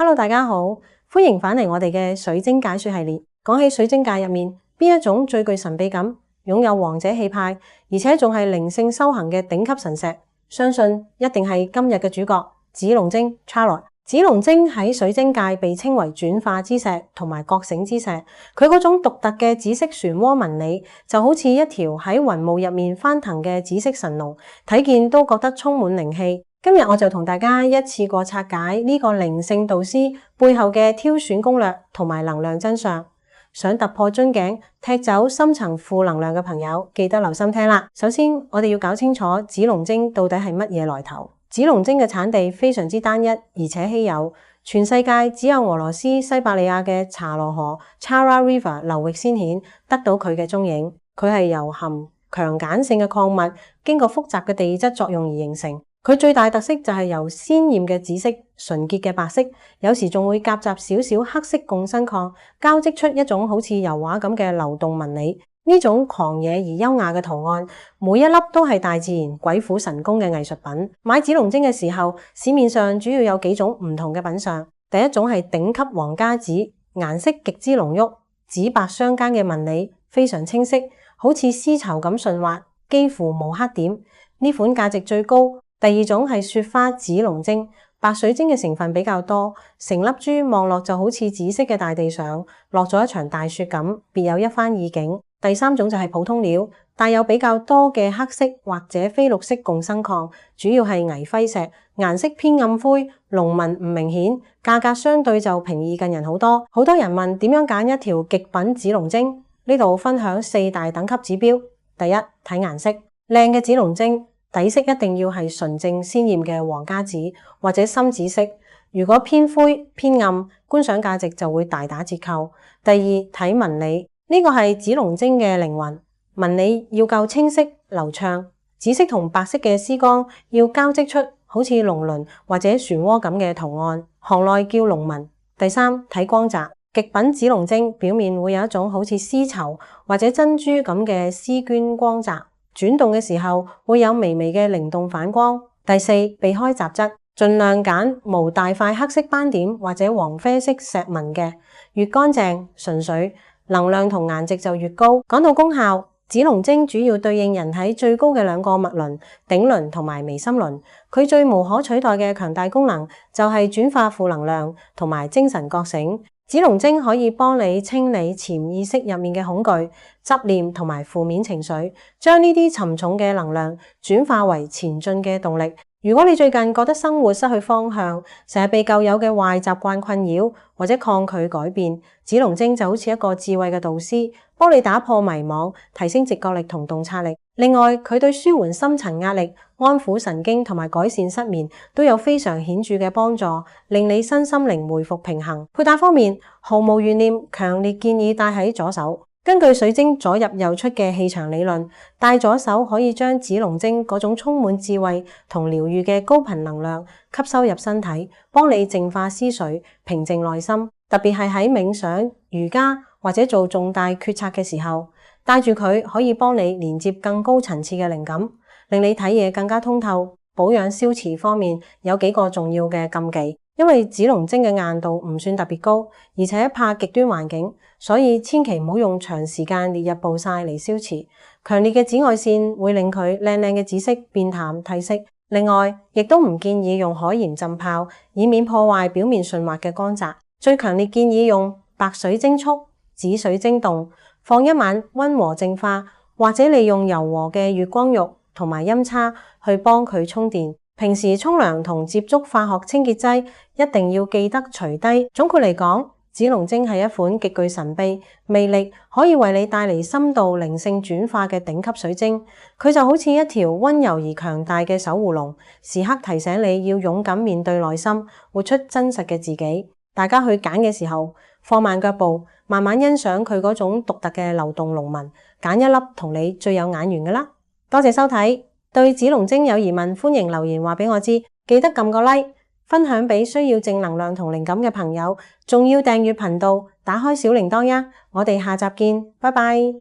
Hello， 大家好，歡迎返嚟我哋嘅水晶解說系列。講起水晶界入面，邊一種最具神秘感，擁有王者氣派，而且仲係靈性修行嘅頂級神石，相信一定係今日嘅主角紫龍晶 Charlotte。紫龍晶喺水晶界被稱為轉化之石同埋覺醒之石，佢嗰種獨特嘅紫色漩渦紋理就好似一條喺雲霧入面翻騰嘅紫色神龍，睇見都覺得充滿靈氣。今日我就同大家一次過拆解呢個靈性導師背後嘅挑選攻略同埋能量真相。想突破樽頸、踢走深層負能量嘅朋友，記得留心聽啦。首先，我哋要搞清楚紫龍晶到底係乜嘢來頭。紫龍晶嘅產地非常之單一，而且稀有，全世界只有俄羅斯西伯利亞嘅查羅河 Chara River 流域先顯得到佢嘅蹤影。佢係由含強鹼性嘅礦物經過複雜嘅地質作用而形成。佢最大特色就係由鮮豔嘅紫色、純潔嘅白色，有時仲會夾雜少少黑色共生礦，交織出一種好似油畫咁嘅流動紋理。呢種狂野而優雅嘅圖案，每一粒都係大自然鬼斧神工嘅藝術品。買紫龍晶嘅時候，市面上主要有幾種唔同嘅品相。第一種係頂級皇家紫，顏色極之濃郁，紫白相間嘅紋理非常清晰，好似絲綢咁順滑，幾乎冇黑點。呢款價值最高。第二種係雪花紫龍晶，白水晶嘅成分比較多，成粒珠望落就好似紫色嘅大地上落咗一場大雪咁，別有一番意境。第三種就係普通料，帶有比較多嘅黑色或者非綠色共生礦，主要係倪輝石，顏色偏暗灰，龍紋唔明顯，價格相對就平易近人好多。好多人問點樣揀一條極品紫龍晶，呢度分享4大等級指標。第一，睇顏色，靚嘅紫龍晶底色一定要係純正鮮豔嘅皇家紫或者深紫色，如果偏灰偏暗，觀賞價值就會大打折扣。第二，睇紋理，呢個係紫龍晶嘅靈魂，紋理要夠清晰流暢，紫色同白色嘅絲光要交織出好似龍鱗或者漩渦咁嘅圖案，行內叫龍紋。第三，睇光澤，極品紫龍晶表面會有一種好似絲綢或者珍珠咁嘅絲絹光澤，轉動嘅時候會有微微嘅靈動反光。第四，避開雜質，盡量揀無大塊黑色斑點或者黃啡色石紋嘅，越乾淨純粹，能量同顏值就越高。講到功效，紫龍晶主要對應人體最高嘅2個脈輪，頂輪同埋眉心輪。佢最無可取代嘅強大功能就係轉化負能量同埋精神覺醒。紫龍晶可以幫你清理潛意識入面嘅恐懼、執念同埋負面情緒，將呢啲沉重嘅能量轉化為前進嘅動力。如果你最近覺得生活失去方向，成日被舊有嘅壞習慣困擾，或者抗拒改變，紫龍晶就好似一個智慧嘅導師，幫你打破迷惘，提升直覺力同洞察力。另外，佢對舒緩深層壓力、安撫神經同埋改善失眠都有非常顯著嘅幫助，令你身心靈回復平衡。佩戴方面，毫無懸念，強烈建議戴喺左手。根據水晶左入右出嘅氣場理論，戴左手可以將紫龍晶嗰種充滿智慧同療癒嘅高頻能量吸收入身體，幫你淨化思緒、平靜內心。特別係喺冥想、瑜伽或者做重大決策嘅時候，戴住佢可以幫你連接更高層次嘅靈感，令你睇嘢更加通透。保養消磁方面有幾個重要嘅禁忌，因為紫龍晶嘅硬度唔算特別高，而且怕極端環境，所以千祈唔好用長時間烈日暴曬嚟消磁。強烈嘅紫外線會令佢靚靚嘅紫色變淡褪色。另外，亦都唔建議用海鹽浸泡，以免破壞表面順滑嘅光澤。最強烈建議用白水晶束、紫水晶凍，放一晚溫和淨化，或者利用柔和嘅月光浴同埋音叉去幫佢充電。平時沖涼同接觸化學清潔劑一定要記得除低。總括嚟講，紫龍晶係一款極具神秘魅力，可以為你帶嚟深度靈性轉化嘅頂級水晶。佢就好似一條溫柔而強大嘅守護龍，時刻提醒你要勇敢面對內心，活出真實嘅自己。大家去揀嘅時候，放慢腳步，慢慢欣賞佢嗰種獨特嘅流動龍紋，揀一粒同你最有眼緣嘅啦。多謝收睇，對紫龍晶有疑問，歡迎留言話俾我知，記得撳個 like， 分享俾需要正能量同靈感嘅朋友，仲要訂閱頻道，打開小鈴鐺呀。我哋下集見，拜拜。